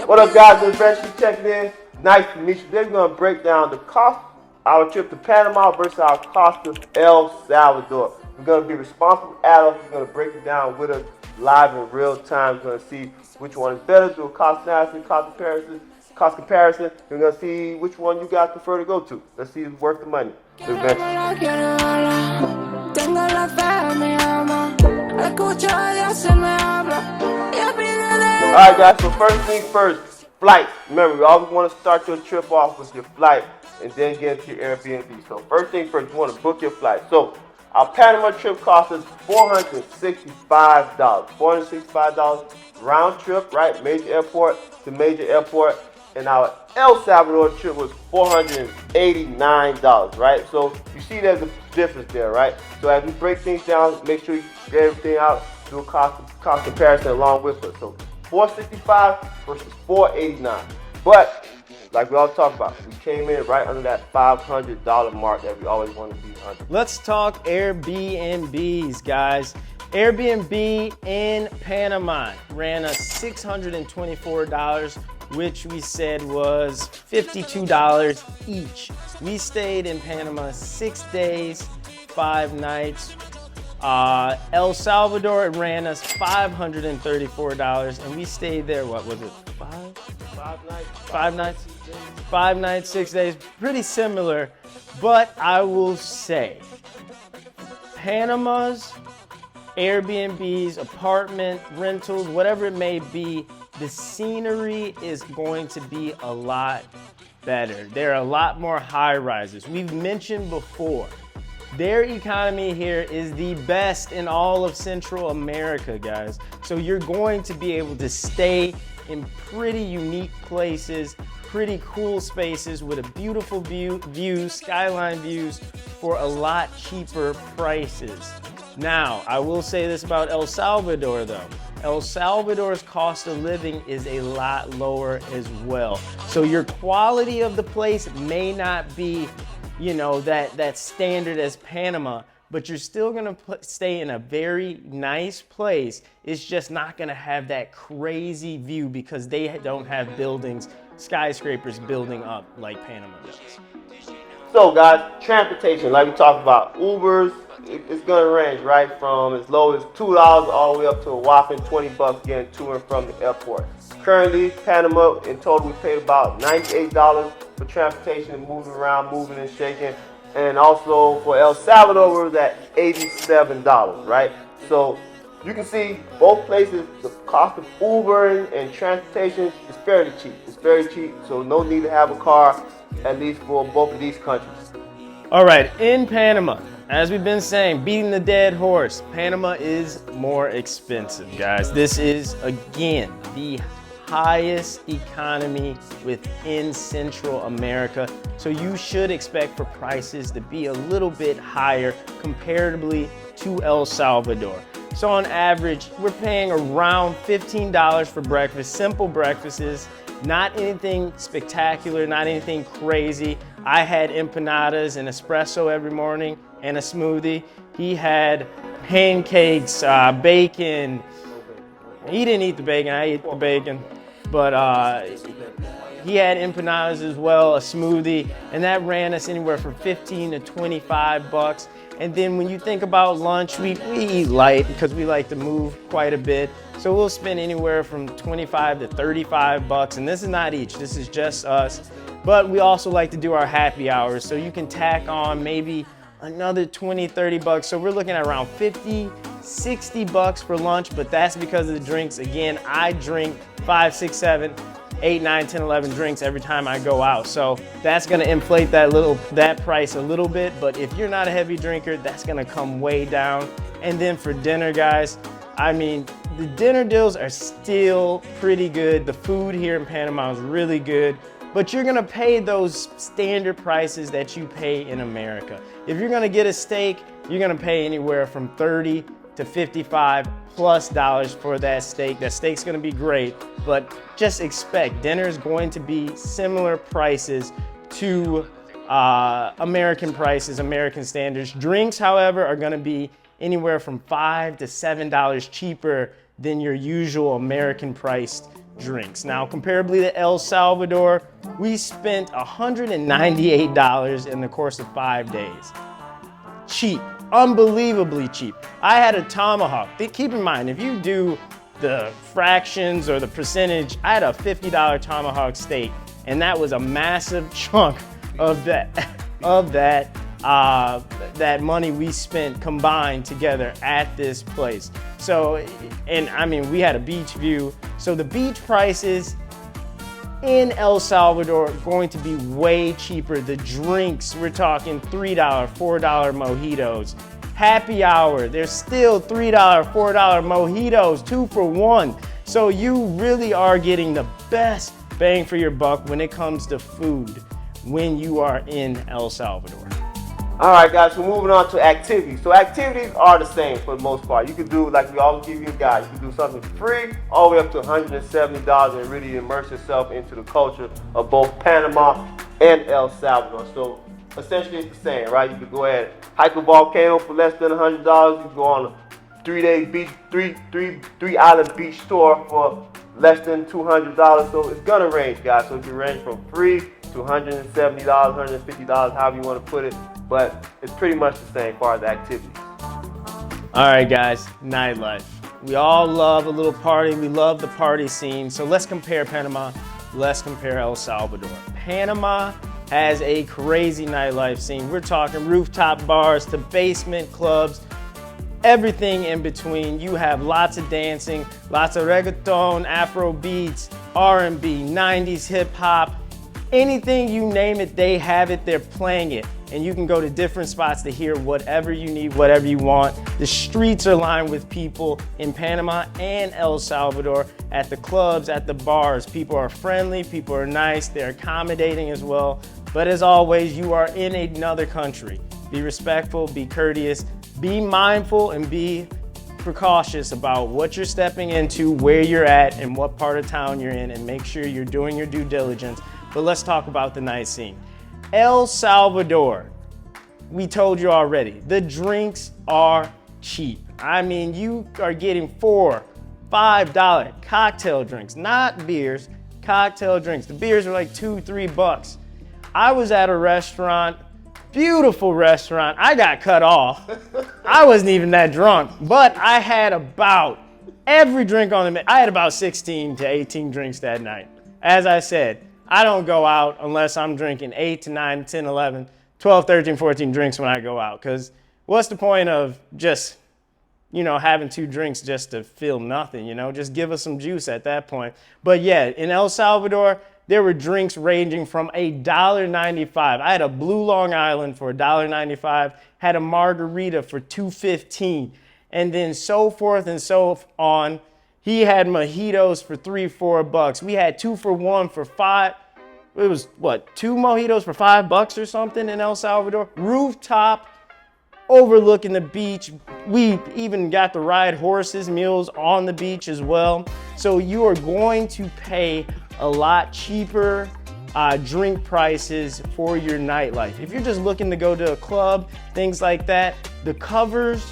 What up, guys? Adventurously checking in. Nice to meet you. Today we're going to break down the cost of our trip to Panama versus our cost of El Salvador. We're going to be responsible adults. We're going to break it down with us live in real time. We're going to see which one is better, do a cost analysis, cost comparison. We're going to see which one you guys prefer to go to. Let's see who's worth the money. Alright guys, so first thing first, flights. Remember, you always want to start your trip off with your flight and then get into your Airbnb. So first thing first, you want to book your flight. So our Panama trip cost us $465. $465 round trip, right? Major airport to major airport. And our El Salvador trip was $489, right? So you see there's a difference there, right? So as we break things down, make sure you get everything out, do a cost comparison along with us. So $465 versus $489. But like we all talk about, we came in right under that $500 mark that we always want to be under. Let's talk Airbnbs, guys. Airbnb in Panama ran us $624, which we said was $52 each. We stayed in Panama 6 days, 5 nights. El Salvador, it ran us $534, and we stayed there, what was it, 5 nights, 6 days, pretty similar. But I will say, Panama's Airbnbs, apartment, rentals, whatever it may be, the scenery is going to be a lot better. There are a lot more high rises. We've mentioned before, their economy here is the best in all of Central America, guys. So you're going to be able to stay in pretty unique places, pretty cool spaces with a beautiful view, skyline views for a lot cheaper prices. Now, I will say this about El Salvador though. El Salvador's cost of living is a lot lower as well. So your quality of the place may not be, you know, that standard as Panama, but you're still gonna stay in a very nice place. It's just not gonna have that crazy view because they don't have buildings, skyscrapers building up like Panama does. So guys, transportation, like we talked about, Ubers, it's gonna range right from as low as $2 all the way up to a whopping $20 getting to and from the airport. Currently, Panama, in total, we paid about $98 for transportation and moving around, moving and shaking. And also for El Salvador, we was at $87, right? So you can see both places, the cost of Uber and transportation is fairly cheap. It's very cheap, so no need to have a car, at least for both of these countries. All right, in Panama, as we've been saying, beating the dead horse, Panama is more expensive, guys. This is, again, the highest economy within Central America. So you should expect for prices to be a little bit higher comparatively to El Salvador. So on average, we're paying around $15 for breakfast, simple breakfasts, not anything spectacular, not anything crazy. I had empanadas and espresso every morning and a smoothie. He had pancakes, bacon. He didn't eat the bacon, I ate the bacon. But he had empanadas as well, a smoothie, and that ran us anywhere from $15 to $25. And then when you think about lunch, we eat light because we like to move quite a bit. So we'll spend anywhere from $25 to $35, and this is not each, this is just us. But we also like to do our happy hours, so you can tack on maybe another $20, $30. So we're looking at around $50, $60 for lunch, but that's because of the drinks. Again, I drink 5, 6, 7, 8, 9, 10, 11 drinks every time I go out. So that's gonna inflate that price a little bit, but if you're not a heavy drinker, that's gonna come way down. And then for dinner, guys, I mean, the dinner deals are still pretty good. The food here in Panama is really good, but you're gonna pay those standard prices that you pay in America. If you're gonna get a steak, you're gonna pay anywhere from $30 to $55+ for that steak. That steak's gonna be great, but just expect dinner is going to be similar prices to American prices, American standards. Drinks, however, are gonna be anywhere from $5 to $7 cheaper than your usual American priced drinks. Now, comparably to El Salvador, we spent $198 in the course of 5 days. Cheap, unbelievably cheap. I had a tomahawk. Keep in mind, if you do the fractions or the percentage, I had a $50 tomahawk steak, and that was a massive chunk of that money we spent combined together at this place. So, and I mean, we had a beach view. So the beach prices in El Salvador going to be way cheaper. The drinks, we're talking $3, $4 mojitos. Happy hour, there's still $3, $4 mojitos, 2 for 1. So you really are getting the best bang for your buck when it comes to food when you are in El Salvador. All right, guys, so moving on to activities. So activities are the same for the most part. You can do, like we always give you a guide, you can do something free all the way up to $170 and really immerse yourself into the culture of both Panama and El Salvador. So essentially it's the same, right? You could go ahead and hike a volcano for less than $100. You can go on a 3-day beach, three island beach tour for less than $200. So it's gonna range, guys. So it can range from free to $170, $150, however you want to put it. But it's pretty much the same as far as activities. All right, guys, nightlife. We all love a little party. We love the party scene. So let's compare Panama. Let's compare El Salvador. Panama has a crazy nightlife scene. We're talking rooftop bars to basement clubs, everything in between. You have lots of dancing, lots of reggaeton, Afro beats, R&B, 90s hip hop. Anything you name it, they have it, they're playing it. And you can go to different spots to hear whatever you need, whatever you want. The streets are lined with people in Panama and El Salvador, at the clubs, at the bars. People are friendly, people are nice, they're accommodating as well. But as always, you are in another country. Be respectful, be courteous, be mindful, and be precautious about what you're stepping into, where you're at, and what part of town you're in, and make sure you're doing your due diligence. But let's talk about the night scene. El Salvador, we told you already, the drinks are cheap. I mean, you are getting $4, $5 cocktail drinks, not beers, cocktail drinks. The beers are like $2, $3. I was at a restaurant, beautiful restaurant. I got cut off. I wasn't even that drunk, but I had about every drink on the menu. I had about 16 to 18 drinks that night. As I said, I don't go out unless I'm drinking 8 to 9, 10, 11, 12, 13, 14 drinks when I go out. Because what's the point of just, having 2 drinks just to feel nothing, Just give us some juice at that point. But yeah, in El Salvador, there were drinks ranging from $1.95. I had a Blue Long Island for $1.95, had a margarita for $2.15, and then so forth and so on. He had mojitos for $3, $4. We had 2 for 1 for $5. It was 2 mojitos for $5 or something in El Salvador. Rooftop, overlooking the beach. We even got to ride horses, mules on the beach as well. So you are going to pay a lot cheaper drink prices for your nightlife. If you're just looking to go to a club, things like that, the covers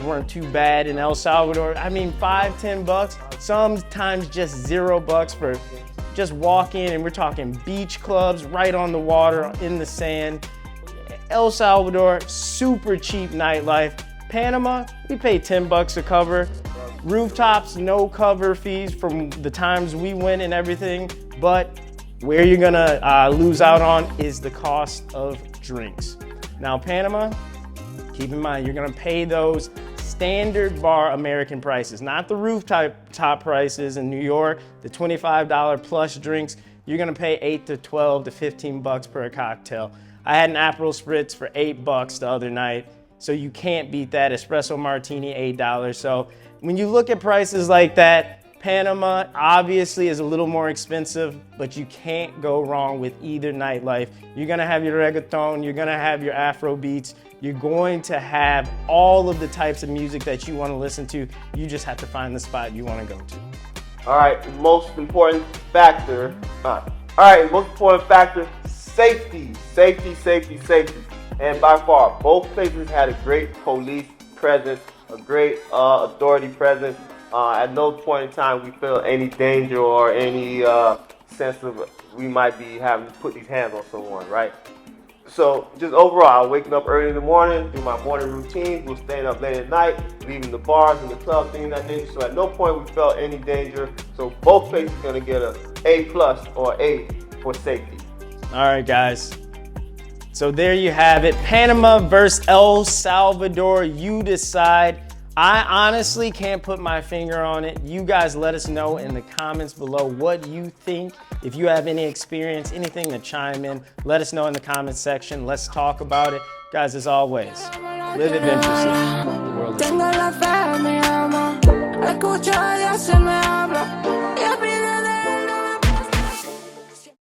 weren't too bad in El Salvador. I mean, $5, $10, sometimes just $0 for just walk in, and we're talking beach clubs right on the water, in the sand. El Salvador, super cheap nightlife. Panama, we pay $10 a cover. Rooftops, no cover fees from the times we went and everything, but where you're gonna lose out on is the cost of drinks. Now, Panama, keep in mind, you're gonna pay those standard bar American prices, not the rooftop prices in New York, the $25 plus drinks. You're gonna pay $8 to $12 to $15 per cocktail. I had an Aperol Spritz for $8 the other night, so you can't beat that. Espresso Martini, $8. So when you look at prices like that, Panama obviously is a little more expensive, but you can't go wrong with either nightlife. You're gonna have your reggaeton, you're gonna have your Afro beats, you're going to have all of the types of music that you wanna listen to. You just have to find the spot you wanna go to. All right, most important factor, safety. And by far, both places had a great police presence, a great authority presence. At no point in time we feel any danger or any sense of we might be having to put these hands on someone, right? So just overall, waking up early in the morning, do my morning routine, we're staying up late at night, leaving the bars and the club, things of that nature. So at no point we felt any danger. So both places are gonna get a A+ or A for safety. All right, guys. So there you have it. Panama versus El Salvador. You decide. I honestly can't put my finger on it. You guys let us know in the comments below what you think. If you have any experience, anything to chime in, let us know in the comments section. Let's talk about it. Guys, as always, live adventurously. The world is